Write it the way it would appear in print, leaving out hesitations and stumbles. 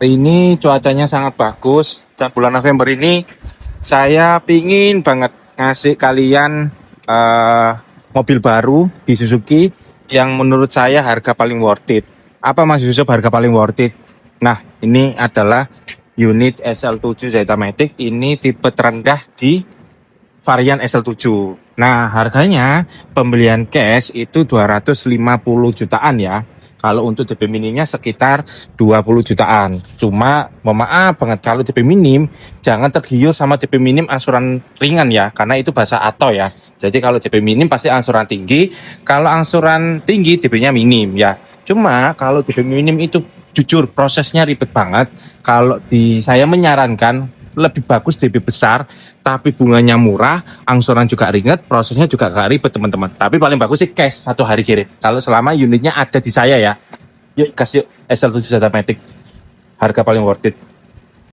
Ini cuacanya sangat bagus dan bulan November ini saya pingin banget ngasih kalian mobil baru di Suzuki yang menurut saya harga paling worth it. Apa Mas Yusuf harga paling worth it? Nah, ini adalah unit SL7 Zetamatic. Ini tipe terendah di varian SL7. Nah, harganya pembelian cash itu 250 jutaan ya. Kalau untuk DP minimnya sekitar 20 jutaan. Cuma, mohon maaf banget kalau DP minim, jangan tergiur sama DP minim angsuran ringan ya. Karena itu bahasa ATO ya. Jadi kalau DP minim pasti angsuran tinggi. Kalau angsuran tinggi DP-nya minim ya. Cuma kalau DP minim itu jujur prosesnya ribet banget. Kalau saya menyarankan lebih bagus DP besar, tapi bunganya murah, angsuran juga ringan, prosesnya juga gak ribet teman-teman. Tapi paling bagus sih cash 1 hari kirim. Kalau selama unitnya ada di saya ya. Yuk kasih SL7 Zetamatic. Harga paling worth it.